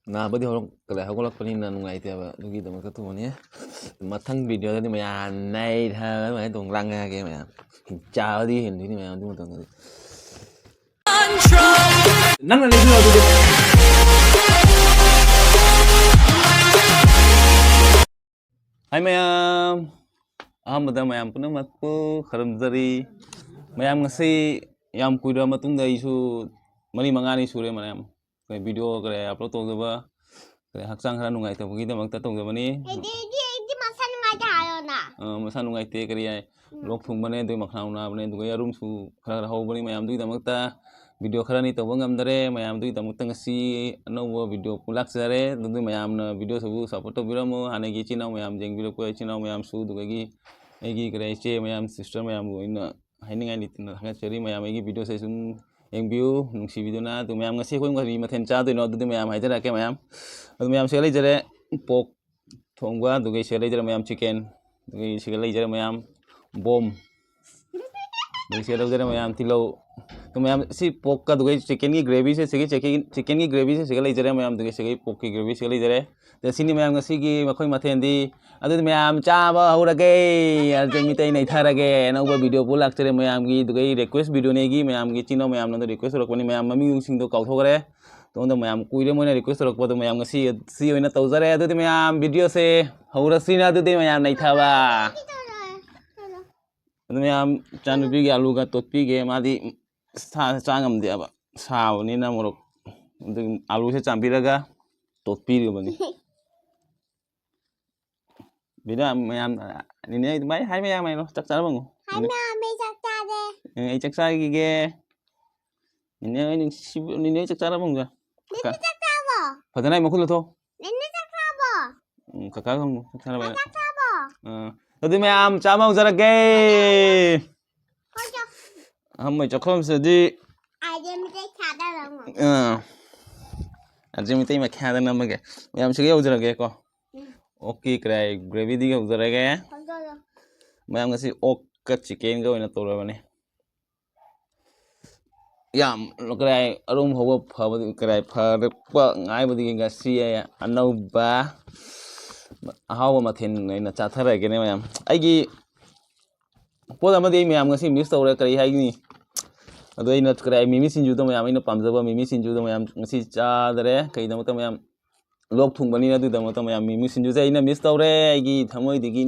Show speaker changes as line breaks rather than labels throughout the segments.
ꯅꯥꯕꯗꯤ ꯍꯧꯔꯛꯀꯗ ꯍꯧꯒꯠꯂꯛꯄꯅꯤꯅ ꯅꯨꯡꯉꯥꯏꯇꯦꯕ ꯑꯗꯨꯒꯤꯗꯃꯛꯇ ꯇꯧꯕꯅꯤ ꯃꯊꯪ ꯚꯤꯗꯤꯑꯣꯗꯗꯤ ꯃꯌꯥꯝ ꯅꯩꯊꯔ ꯑꯗꯨꯃꯥꯏꯅ ꯇꯧ ꯂꯥꯡꯉꯛꯑꯒꯦ ꯃꯌꯥꯝ ꯆꯥꯕꯗꯤ ꯍꯦꯟꯗꯣꯏꯅꯤ ꯃꯌꯥꯝ ꯑꯗꯨ ꯃꯇꯝꯗꯗꯤ ꯅꯪꯅ ꯂꯩꯕꯤꯔꯣ ꯑꯗꯨꯗꯤ ꯍꯥꯏ ꯃꯌꯥꯝ ꯑꯍꯥꯟꯕꯗ ꯃꯌꯥꯝ ꯄꯨꯝꯅꯃꯛꯄꯨ ꯈꯨꯔꯨꯝꯖꯔꯤ ꯃꯌꯥꯝ ꯉꯁꯤ ꯌꯥꯝ ꯀꯨꯏꯔꯕ ꯃꯇꯨꯡꯗ ꯑꯩꯁꯨ 4-5ꯅꯤ ꯁꯨꯔꯦ ꯃꯌꯥꯝ ꯚꯤꯗꯤꯑꯣ ꯈꯔ ꯑꯞꯂꯣꯗ ꯇꯧꯗꯕ ꯍꯛꯆꯥꯡ ꯈꯔ ꯅꯨꯡꯉꯥꯏꯇꯕꯒꯤꯗꯃꯛꯇ ꯇꯧꯖꯕꯅꯤ
ꯃꯁꯥ ꯅꯨꯡꯉꯥꯏꯇꯦ ꯍꯥꯏꯌꯣꯅ
ꯃꯁꯥ ꯅꯨꯡꯉꯥꯏꯇꯦ ꯀꯔꯤ ꯍꯥꯏ ꯂꯣꯛ ꯊꯨꯡꯕꯅꯦ ꯑꯗꯨꯒ ꯃꯈꯅꯥꯎ ꯅꯥꯕꯅꯦ ꯑꯗꯨꯒ ꯌꯥꯔꯨꯝꯁꯨ ꯈꯔ ꯍꯧꯕꯅꯤ ꯃꯌꯥꯝꯗꯨꯒꯤꯗꯃꯛꯇ ꯚꯤꯗꯤꯑꯣ ꯈꯔꯅꯤ ꯇꯧꯕ ꯉꯝꯗꯔꯦ ꯃꯌꯥꯝꯗꯨꯒꯤꯗꯃꯛꯇ ꯉꯁꯤ ꯑꯅꯧꯕ ꯚꯤꯗꯤꯑꯣ ꯂꯥꯛꯆꯔꯦ ꯑꯗꯨ ꯃꯌꯥꯝꯅ ꯚꯤꯗꯤꯑꯣꯁꯤꯕꯨ ꯁꯞꯄꯣꯔꯠ ꯇꯧꯕꯤꯔꯝꯃꯨ ꯍꯥꯟꯅꯒꯤ ꯏꯆꯤꯜ ꯏꯅꯥꯎ ꯃꯌꯥꯝ ꯌꯦꯡꯕꯤꯔꯛꯄ ꯏꯆꯤꯜ ꯏꯅꯥꯎ ꯃꯌꯥꯝꯁꯨ ꯑꯗꯨꯗꯒꯤ ꯑꯩꯒꯤ ꯀꯔꯤ ꯏꯆꯦ ꯃꯌꯥꯝ ꯁꯤꯁꯇꯔ ꯃꯌꯥꯝꯕꯨ ꯑꯩꯅ ꯍꯥꯏꯅꯤꯡꯉꯥꯏ ꯂꯩꯇꯅ ꯊꯥꯒꯠꯆꯔꯤ ꯃꯌꯥꯝ ꯑꯩꯒꯤ ꯚꯤꯗꯤꯑꯣꯁꯦ ꯁꯨꯝ ꯌꯦꯡꯕꯤꯌꯨ ꯅꯨꯡꯁꯤꯕꯤꯗꯨꯅ ꯑꯗꯨ ꯃꯌꯥꯝ ꯉꯁꯤ ꯑꯩꯈꯣꯏ ꯀꯔꯤ ꯃꯊꯦꯜ ꯆꯥꯗꯣꯏꯅꯣ ꯑꯗꯨꯗꯤ ꯃꯌꯥꯝ ꯍꯥꯏꯖꯔꯛꯀꯦ ꯃꯌꯥꯝ ꯑꯗꯨ ꯃꯌꯥꯝ ꯁꯤꯗ ꯂꯩꯖꯔꯦ ꯄꯣꯛ ꯊꯣꯡꯕ ꯑꯗꯨꯒ ꯁꯤꯗ ꯂꯩꯖꯔꯦ ꯃꯌꯥꯝ ꯆꯤꯀꯦꯟ ꯑꯗꯨꯒ ꯁꯤꯗ ꯂꯩꯖꯔꯦ ꯃꯌꯥꯝ ꯕꯣꯝ ꯑꯗꯨꯒ ꯁꯤꯗ ꯂꯩꯖꯔꯦ ꯃꯌꯥꯝ ꯇꯤꯜꯍꯧ ꯑꯗꯨ ꯃꯌꯥꯝ ꯁꯤ ꯄꯣꯛꯀ ꯑꯗꯨꯒ ꯆꯤꯀꯦꯟꯒꯤ ꯒ꯭ꯔꯦꯚꯤꯁꯦ ꯁꯤꯒꯤ ꯆꯤꯀꯦꯟꯒꯤ ꯒ꯭ꯔꯦꯚꯤꯁꯦ ꯁꯤꯒ ꯂꯩꯖꯔꯦ ꯃꯌꯥꯝ ꯑꯗꯨꯒ ꯁꯤꯒꯤ ꯄꯣꯛꯀꯤ ꯒ꯭ꯔꯦꯚꯤ ꯁꯤꯒ ꯂꯩꯖꯔꯦ ꯁꯤꯅꯤ ꯃꯌꯥꯝ ꯉꯁꯤꯒꯤ ꯃꯈꯣꯏ ꯃꯊꯦꯜꯗꯤ ꯑꯗꯨꯗꯤ ꯃꯌꯥꯝ ꯆꯥꯕ ꯍꯧꯔꯒꯦ ꯑꯗꯨꯗ ꯃꯤꯇꯩ ꯅꯩꯊꯔꯒꯦ ꯑꯅꯧꯕ ꯚꯤꯗꯤꯑꯣ ꯄꯨ ꯂꯥꯛꯆꯔꯦ ꯃꯌꯥꯝꯒꯤ ꯑꯗꯨꯒ ꯑꯩ ꯔꯤꯀ꯭ꯋꯦꯁ ꯚꯤꯗꯤꯑꯣꯅꯤ ꯑꯩꯒꯤ ꯃꯌꯥꯝꯒꯤ ꯏꯆꯤꯟ ꯏꯅꯥꯎ ꯃꯌꯥꯝꯅ ꯔꯤꯀ꯭ꯋꯦꯁ ꯇꯧꯔꯛꯄꯅꯤ ꯃꯌꯥꯝ ꯃꯃꯤꯡꯁꯤꯡꯗꯣ ꯀꯥꯎꯊꯣꯛꯈ꯭ꯔꯦ ꯑꯗꯨꯗ ꯃꯌꯥꯝ ꯀꯨꯏꯔꯦ ꯃꯣꯏꯅ ꯔꯤꯀ꯭ꯋꯦꯁ ꯇꯧꯔꯛꯄꯗꯣ ꯃꯌꯥꯝ ꯉꯁꯤ ꯁꯤ ꯑꯣꯏꯅ ꯇꯧꯖꯔꯦ ꯑꯗꯨꯗꯤ ꯃꯌꯥꯝ ꯚꯤꯗꯤꯑꯣꯁꯦ ꯍꯧꯔꯁꯤꯅ ꯑꯗꯨꯗꯤ ꯃꯌꯥꯝ ꯅꯩꯊꯕ ꯑꯗꯨ ꯃꯌꯥꯝ ꯏꯆꯥꯅꯨꯄꯤꯒꯤ ꯑꯂꯨꯒ ꯇꯣꯠꯄꯤꯒꯦ ꯃꯥꯗꯤ ꯆꯥ ꯉꯝꯗꯦꯕ ꯁꯥꯕꯅꯤꯅ ꯃꯣꯔꯣꯛ ꯑꯗꯨꯒꯤ ꯑꯂꯨꯁꯦ ꯆꯥꯝꯕꯤꯔꯒ ꯇꯣꯠꯄꯤꯔꯤꯕꯅꯤ ꯚꯤꯗꯤꯑꯣ ꯃꯌꯥꯝ ꯅꯤꯅꯦ ꯑꯗꯨꯃꯥꯏꯅ ꯍꯥꯏ ꯃꯌꯥꯝ ꯍꯥꯏꯔꯣ ꯆꯥꯛ ꯆꯥꯔꯕꯅꯣ
ꯑꯩ ꯆꯥꯛ ꯆꯥꯔꯦ
ꯑꯩ ꯆꯥꯛ ꯆꯥꯈꯤꯒꯦ ꯅꯤꯅꯦ ꯅꯤꯅꯦ ꯆꯥꯛ ꯆꯥꯔꯕꯣ
ꯅꯦꯅꯦ ꯆꯥꯛ ꯆꯥꯔꯕꯣ
ꯐꯖꯅ ꯑꯩ ꯃꯈꯨꯠ ꯂꯧꯊꯣꯛ
ꯅꯦꯅꯦ ꯆꯥꯛ ꯆꯥꯔꯕꯣ
ꯀꯀꯥꯒ ꯍꯪꯉꯨ ꯆꯥꯛ ꯆꯥꯔꯕ
ꯆꯥꯛ ꯆꯥꯔꯕꯣ
ꯑꯗꯨꯗꯤ ꯃꯌꯥꯝ ꯆꯥꯕ ꯍꯧꯖꯔꯒꯦ ꯑꯍꯥꯟꯕꯩ ꯆꯥꯛꯈꯨꯝꯁꯤꯗꯤ ꯑꯖꯤ ꯃꯤꯇꯩ ꯃꯈꯥꯗ ꯅꯝꯃꯒꯦ ꯃꯌꯥꯝ ꯁꯤꯒ ꯌꯧꯖꯔꯒꯦꯀꯣ ꯑꯣꯛꯀꯤ ꯀꯔꯥꯏ ꯒ꯭ꯔꯦꯚꯤꯗꯤ ꯌꯧꯖꯔꯒꯦ ꯃꯌꯥꯝ ꯉꯁꯤ ꯑꯣꯛꯀ ꯆꯤꯀꯦꯟꯒ ꯑꯣꯏꯅ ꯇꯧꯔꯕꯅꯤ ꯌꯥꯝ ꯀꯔꯥꯏ ꯑꯔꯨꯝ ꯍꯧꯕ ꯐꯕꯗꯤ ꯀꯔꯥꯏ ꯐꯔꯛꯄ ꯉꯥꯏꯕꯗꯒꯤ ꯉꯁꯤ ꯑꯅꯧꯕ ꯑꯍꯥꯎꯕ ꯃꯊꯦꯜ ꯑꯣꯏꯅ ꯆꯥꯊꯔꯒꯦꯅꯦ ꯃꯌꯥꯝ ꯑꯩꯒꯤ ꯄꯣꯠ ꯑꯃꯗꯤ ꯑꯩ ꯃꯌꯥꯝ ꯉꯁꯤ ꯃꯤꯁ ꯇꯧꯔꯦ ꯀꯔꯤ ꯍꯥꯏꯒꯅꯤ ꯑꯗꯣ ꯑꯩꯅ ꯀꯔꯥꯏ ꯃꯤꯃꯤ ꯁꯤꯡꯖꯨꯗꯣ ꯃꯌꯥꯝ ꯑꯩꯅ ꯄꯥꯝꯖꯕ ꯃꯤꯃꯤ ꯁꯤꯡꯖꯨꯗꯣ ꯃꯌꯥꯝ ꯉꯁꯤ ꯆꯥꯗꯔꯦ ꯀꯩꯒꯤꯗꯃꯛꯇ ꯃꯌꯥꯝ ꯂꯣꯛ ꯊꯨꯡꯕꯅꯤꯅ ꯑꯗꯨꯒꯤꯗꯃꯛꯇ ꯃꯌꯥꯝ ꯃꯤꯃꯤ ꯁꯤꯡꯖꯨꯁꯦ ꯑꯩꯅ ꯃꯤꯁ ꯇꯧꯔꯦ ꯑꯩꯒꯤ ꯊꯃꯣꯏꯗꯒꯤ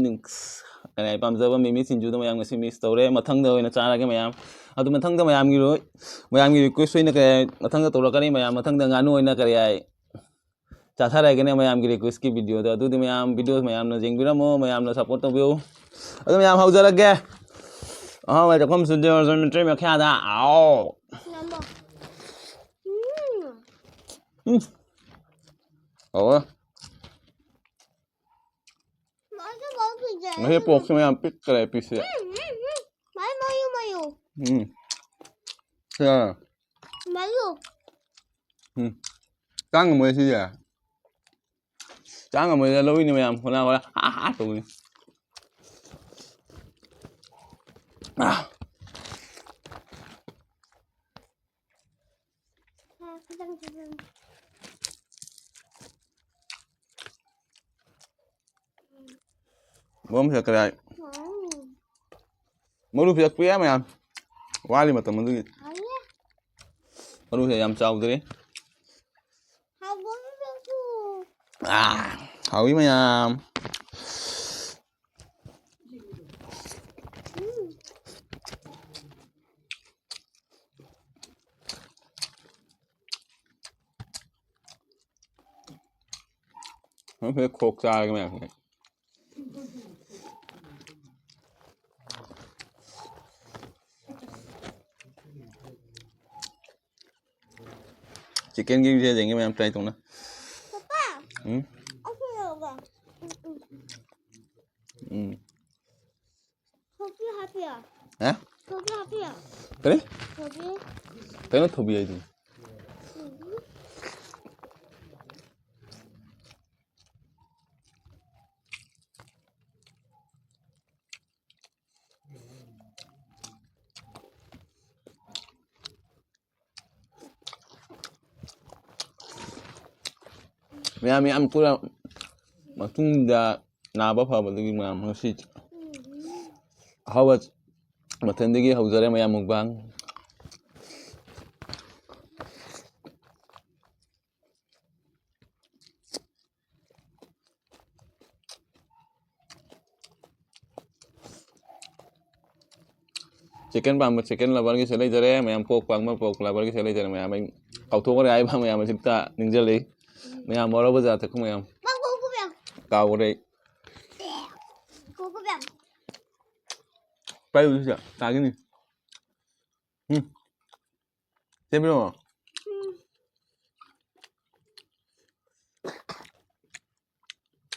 ꯀꯔꯥꯏ ꯄꯥꯝꯖꯕ ꯃꯤꯃꯤ ꯁꯤꯡꯖꯨꯗꯣ ꯃꯌꯥꯝ ꯉꯁꯤ ꯃꯤꯁ ꯇꯧꯔꯦ ꯃꯊꯪꯗ ꯑꯣꯏꯅ ꯆꯥꯔꯒꯦ ꯃꯌꯥꯝ ꯑꯗꯨ ꯃꯊꯪꯗ ꯃꯌꯥꯝꯒꯤ ꯔꯤꯀ꯭ꯋꯦꯁ ꯑꯣꯏꯅ ꯀꯔꯤ ꯃꯊꯪꯗ ꯇꯧꯔꯛꯀꯅꯤ ꯃꯌꯥꯝ ꯃꯊꯪꯗ ꯉꯥꯅꯨ ꯑꯣꯏꯅ ꯀꯔꯤ ꯍꯥꯏ ꯆꯥꯊꯔꯒꯦꯅꯦ ꯃꯌꯥꯝꯒꯤ ꯔꯤꯀ꯭ꯋꯦꯁꯀꯤ ꯚꯤꯗꯤꯑꯣꯗꯣ ꯑꯗꯨꯗꯤ ꯃꯌꯥꯝ ꯚꯤꯗꯤꯑꯣ ꯃꯌꯥꯝꯅ ꯌꯦꯡꯕꯤꯔꯝꯃꯣ ꯃꯌꯥꯝꯅ ꯁꯞꯄꯣꯔꯠ ꯇꯧꯕꯤꯌꯨ ꯑꯗꯨ ꯃꯌꯥꯝ ꯍꯧꯖꯔꯒꯦ ꯑꯍꯥꯟꯕ ꯆꯥꯛꯈꯨꯝꯁꯤꯗꯤ ꯃꯤꯇꯩ ꯃꯈꯥꯗ ꯑꯥꯎ ꯍꯧꯔꯦ ꯉꯁꯤ ꯄꯣꯛꯁꯦ ꯃꯌꯥꯝ ꯄꯤꯛꯈ꯭ꯔꯦ ꯄꯤꯁꯁꯦ ꯆꯥꯡ ꯉꯝꯃꯣꯏ ꯁꯤꯁꯦ ꯆꯥꯡ ꯉꯝꯃꯣꯏꯗ ꯂꯧꯔꯤꯅꯤ ꯃꯌꯥꯝ ꯍꯣꯠꯅ ꯇꯧꯕꯅꯤ ꯃꯔꯨꯝꯁꯦ ꯀꯔꯥꯏ ꯃꯔꯨ ꯄꯤꯔꯛꯄ ꯌꯥꯏ ꯃꯌꯥꯝ ꯋꯥꯠꯂꯤ ꯃꯇꯝ ꯑꯗꯨꯒꯤ ꯃꯔꯨꯁꯦ ꯌꯥꯝ ꯆꯥꯎꯗ꯭ꯔꯤ ꯍꯥꯎꯏ ꯃꯌꯥꯝ ꯈꯣꯛ ꯆꯥꯔꯒ ꯃꯌꯥꯝ चिकन की भी दे देंगे मैम ट्राई तो ना हाँ करे पहले थोड़ी आई थी ꯃꯌꯥꯝ ꯄꯨꯔ ꯃꯇꯨꯡꯗ ꯅꯥꯕ ꯐꯕꯗꯒꯤ ꯃꯌꯥꯝ ꯉꯁꯤ ꯑꯍꯥꯎꯕ ꯃꯊꯦꯜꯗꯒꯤ ꯍꯧꯖꯔꯦ ꯃꯌꯥꯝ mukbang chicken pang chicken lover gi selai jare mayam pork pang pork lover gi selai jare mayam ai kauthok ai ba mayam jikta ningjali mayam moro ba ja thak mayam
Bang kuku bang.
kaw re
Kuku bang.
pai u ja ta gi ni tem lo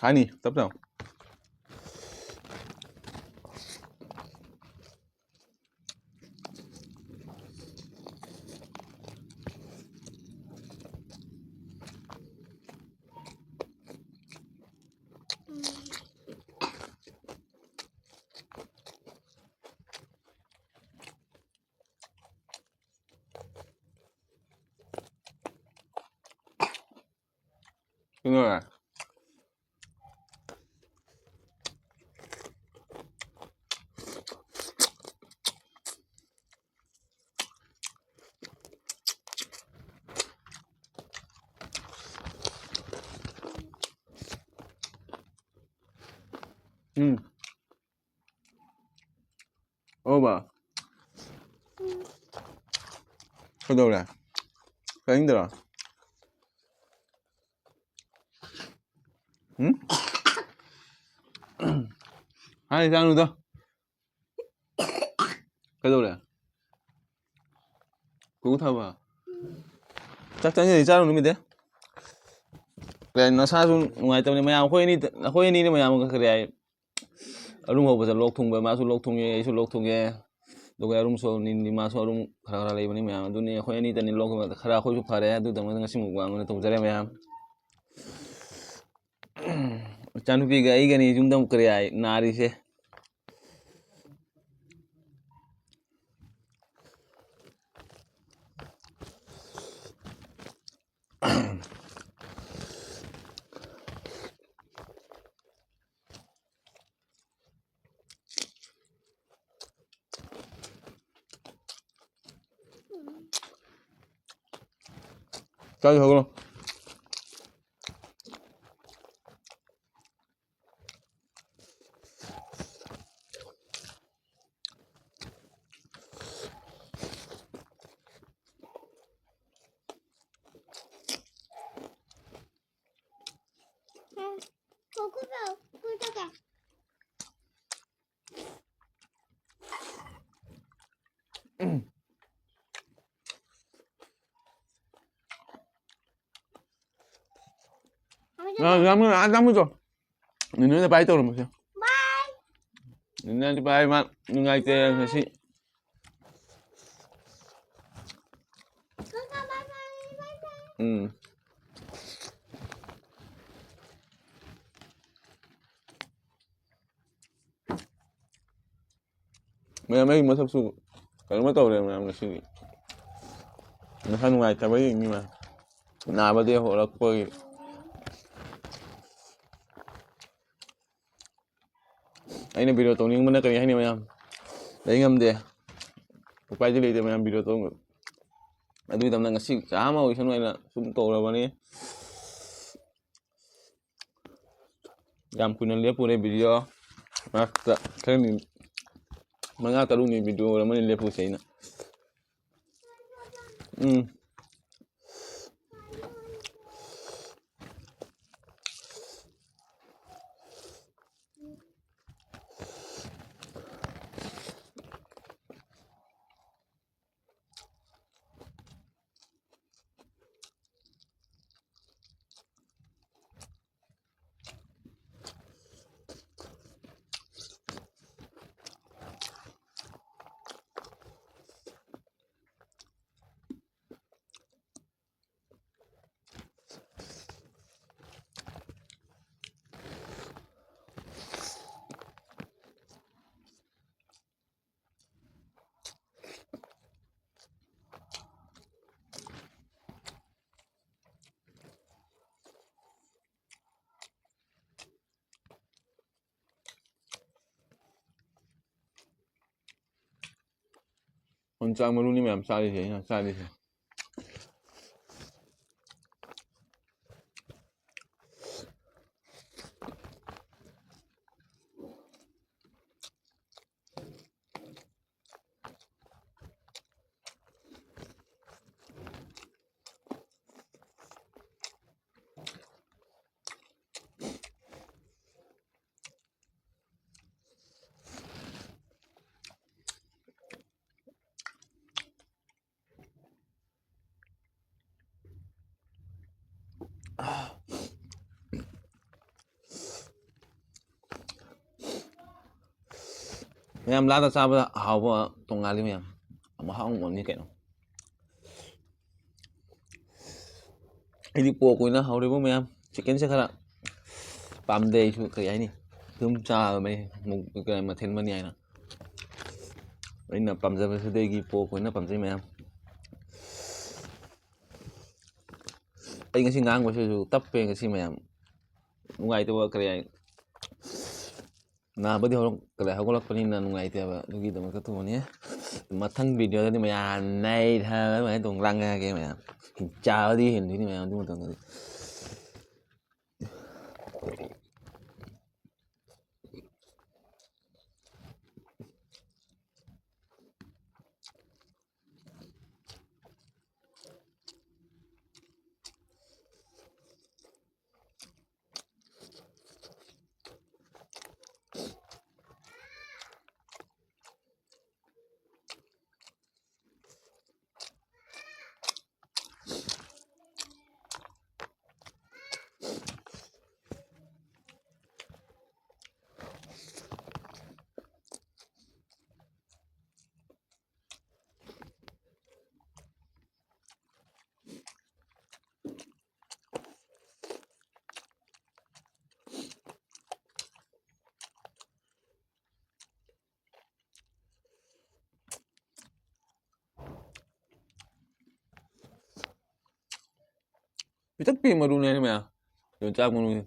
hani tap nào đúng rồi à ô bà có đâu nè cái anh được à hai sang luôn thôi cái đâu nè cú thâu à chắc chắn gì sao luôn mình thế cái nó sao luôn ngoài tầm này mày ao khôi ni mày ao cái này arum ho basa lok thung ba ma su lok thung ye su lok thung ye do ga arum so ni ma so arum khara khara lei bani mày ao du ni khoi ni tan ni lok ma khara khoi su phare du dam ngasi mu wang ne to jare mày ao chanu pi ga ai ga ni jum dam kare ai nari se Chơi thử luôn.
Kuku bang. Kuku bang.
Lắm rồi. Mình nói là bay tôi rồi mà.
Bye.
Mình nói bay mà ngay te si.
Kuku bye bye bye.
Mấy mới sắp su. Cái mới tàu này mà làm gì. Nó thân ngoài ta với nhưng mà nào bao tiêu hộ là coi anh video tôi nhưng mà nó cái hay này mà đấy ngâm đi quay chỉ lấy mà video tôi mà tôi tầm năng cái chả mà xong này là súng tổ là vậy làm kunan lihat pun video mà cái này mà ngã taruh ni video là mình lihat pun sih na ꯌꯣꯡꯆꯥꯛ ꯃꯔꯨꯅꯤ ꯃꯌꯥꯝ ꯆꯥꯔꯤꯁꯦ ꯑꯩꯅ ꯆꯥꯔꯤꯁꯦ ꯃꯌꯥꯝ ꯂꯥꯗ ꯆꯥꯕꯗ ꯍꯥꯎꯕ ꯇꯣꯡꯉꯥꯜꯂꯤ ꯃꯌꯥꯝ ꯃꯍꯥꯎ ꯑꯃꯅꯤ ꯀꯩꯅꯣ ꯑꯩꯗꯤ ꯄꯣꯛ ꯑꯣꯏꯅ ꯍꯧꯔꯤꯕ ꯃꯌꯥꯝ ꯆꯤꯛꯀꯟꯁꯦ ꯈꯔ ꯄꯥꯝꯗꯦ ꯑꯩꯁꯨ ꯀꯔꯤ ꯍꯥꯏꯅꯤ ꯑꯗꯨꯝ ꯆꯥꯕꯅꯤ ꯃꯊꯦꯜ ꯑꯃꯅꯤ ꯍꯥꯏꯅ ꯑꯩꯅ ꯄꯥꯝꯖꯕꯁꯤꯗꯒꯤ ꯄꯣꯛ ꯑꯣꯏꯅ ꯄꯥꯝꯖꯩ ꯃꯌꯥꯝ ꯑꯩ ꯉꯁꯤ ꯉꯥꯡꯕꯁꯤꯁꯨ ꯇꯞꯄꯦ ꯉꯁꯤ ꯃꯌꯥꯝ ꯅꯨꯡꯉꯥꯏꯇꯕ ꯀꯔꯤ ꯍꯥꯏ ꯅꯥꯕꯗꯤ ꯍꯧꯒꯠꯂꯛꯄꯅꯤꯅ ꯅꯨꯡꯉꯥꯏꯇꯦꯕ ꯑꯗꯨꯒꯤꯗꯃꯛꯇ ꯇꯧꯕꯅꯤ ꯃꯊꯪ ꯚꯤꯗꯤꯑꯣꯗꯗꯤ ꯃꯌꯥꯝ ꯅꯩꯊꯕ ꯑꯗꯨꯃꯥꯏꯅ ꯇꯧ ꯂꯥꯡꯉꯛꯑꯒꯦ ꯃꯌꯥꯝ ꯆꯥꯕꯗꯤ ꯍꯦꯟꯗꯣꯏꯅꯤ ꯃꯌꯥꯝ ꯑꯗꯨ ꯃꯇꯝꯗꯗꯤ ꯄꯤꯇꯛ ꯄꯤ ꯃꯔꯨꯅꯦ ꯃꯌꯥꯝ ꯌꯣꯡꯆꯥꯛ ꯃꯔꯨꯅꯤ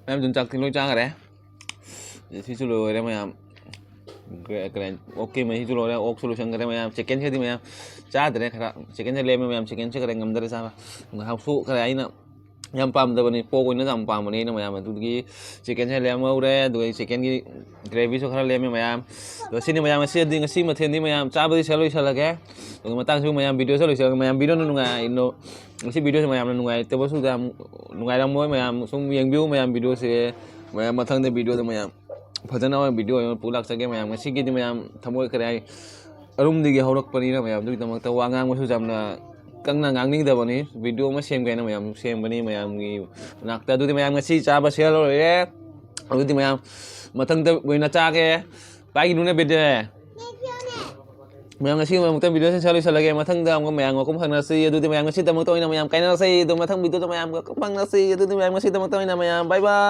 ꯃꯌꯥꯝ ꯌꯣꯡꯆꯥꯛꯇꯤ ꯂꯣꯏ ꯆꯥꯈꯔꯦ ꯁꯤꯁꯨ ꯂꯣꯏꯔꯦ ꯃꯌꯥꯝ ꯑꯣꯛꯀꯤ ꯃꯍꯤꯁꯨ ꯂꯣꯏꯔꯦ ꯑꯣꯛꯁꯨ ꯂꯣꯏꯁꯟꯈꯔꯦ ꯃꯌꯥꯝ ꯆꯤꯛꯀꯟꯁꯤꯗꯤ ꯃꯌꯥꯝ ꯆꯥꯗ꯭ꯔꯦ ꯈꯔ ꯆꯤꯛꯀꯟꯁꯦ ꯂꯦꯝꯃꯦ ꯃꯌꯥꯝ ꯆꯤꯛꯀꯟꯁꯦ ꯈꯔ ꯉꯝꯗ꯭ꯔꯦ ꯆꯥꯕ ꯉꯥꯏꯍꯥꯛꯁꯨ ꯈꯔ ꯑꯩꯅ ꯌꯥꯝ ꯄꯥꯝꯗꯕꯅꯤ ꯄꯣꯛ ꯑꯣꯏꯅ ꯌꯥꯝ ꯄꯥꯝꯕꯅꯤ ꯑꯩꯅ ꯃꯌꯥꯝ ꯑꯗꯨꯗꯒꯤ ꯆꯤꯛꯀꯟꯁꯦ ꯂꯦꯝꯍꯧꯔꯦ ꯑꯗꯨꯒ ꯆꯤꯛꯀꯟꯒꯤ ꯒ꯭ꯔꯦꯚꯤꯁꯨ ꯈꯔ ꯂꯦꯝꯃꯦ ꯃꯌꯥꯝ ꯑꯗꯣ ꯁꯤꯅꯤ ꯃꯌꯥꯝ ꯉꯁꯤ ꯃꯊꯦꯜꯗꯤ ꯃꯌꯥꯝ ꯆꯥꯕꯗꯤ ꯂꯣꯏꯁꯜꯂꯒꯦ ꯑꯗꯨꯒ ꯃꯇꯥꯡꯁꯨ ꯃꯌꯥꯝ ꯚꯤꯗꯤꯑꯣꯁꯨ ꯂꯣꯏꯁꯜꯂꯒꯦ ꯃꯌꯥꯝ ꯚꯤꯗꯤꯑꯣꯅ ꯉꯁꯤ ꯚꯤꯗꯤꯑꯣꯁꯦ ꯃꯌꯥꯝꯅ ꯅꯨꯡꯉꯥꯏꯇꯕꯁꯨ ꯌꯥꯝ ꯅꯨꯡꯉꯥꯏꯔꯝꯃꯣꯏ ꯃꯌꯥꯝ ꯁꯨꯝ ꯌꯦꯡꯕꯤꯌꯨ ꯃꯌꯥꯝ ꯚꯤꯗꯤꯑꯣꯁꯦ ꯃꯌꯥꯝ ꯃꯊꯪꯗ ꯚꯤꯗꯤꯑꯣꯗ ꯃꯌꯥꯝ ꯐꯖꯅ ꯚꯤꯗꯤꯑꯣ ꯑꯣꯏꯅ ꯄꯨ ꯂꯥꯛꯆꯒꯦ ꯃꯌꯥꯝ ꯉꯁꯤꯒꯤꯗꯤ ꯃꯌꯥꯝ ꯊꯃꯣꯏ ꯀꯔꯤ ꯍꯥꯏ ꯑꯔꯨꯝꯗꯒꯤ ꯍꯧꯔꯛꯄꯅꯤꯅ ꯃꯌꯥꯝ ꯑꯗꯨꯒꯤꯗꯃꯛꯇ ꯋꯥ ꯉꯥꯡꯕꯁꯨ ꯌꯥꯝꯅ ꯀꯟꯅ ꯉꯥꯡꯅꯤꯡꯗꯕꯅꯤ ꯚꯤꯗꯤꯑꯣ ꯑꯃ ꯁꯦꯝꯒꯦꯅ ꯃꯌꯥꯝ ꯁꯦꯝꯕꯅꯤ ꯃꯌꯥꯝꯒꯤ ꯃꯅꯥꯛꯇ ꯑꯗꯨꯗꯤ ꯃꯌꯥꯝ ꯉꯁꯤ ꯆꯥꯕ ꯂꯣꯏꯔꯦ ꯑꯗꯨꯗꯤ ꯃꯌꯥꯝ ꯃꯊꯪꯗ ꯑꯣꯏꯅ ꯆꯥꯒꯦ ꯄꯥꯏꯒꯤꯅꯨꯅꯦ ꯚꯤꯗꯤꯑꯣ ꯃꯌꯥꯝ ꯉꯁꯤ ꯑꯃꯨꯛꯇꯪ ꯚꯤꯗꯤꯑꯣꯁꯦ ꯂꯣꯏꯁꯜꯂꯒꯦ ꯃꯊꯪꯗ ꯑꯃꯨꯛ ꯃꯌꯥꯝꯒ ꯐꯪꯅꯁꯤ ꯑꯗꯨꯗꯤ ꯃꯌꯥꯝ ꯉꯁꯤꯗꯃꯛꯇ ꯑꯣꯏꯅ ꯃꯌꯥꯝ ꯀꯥꯏꯅꯔꯁꯤ ꯑꯗꯨ ꯃꯊꯪ ꯚꯤꯗꯤꯑꯣꯗ ꯃꯌꯥꯝꯒ ꯐꯪꯅꯁꯤ ꯑꯗꯨꯗꯤ ꯃꯌꯥꯝ ꯉꯁꯤꯗꯃꯛꯇ ꯑꯣꯏꯅ ꯃꯌꯥꯝ ꯕꯥꯏ ꯕꯥꯏ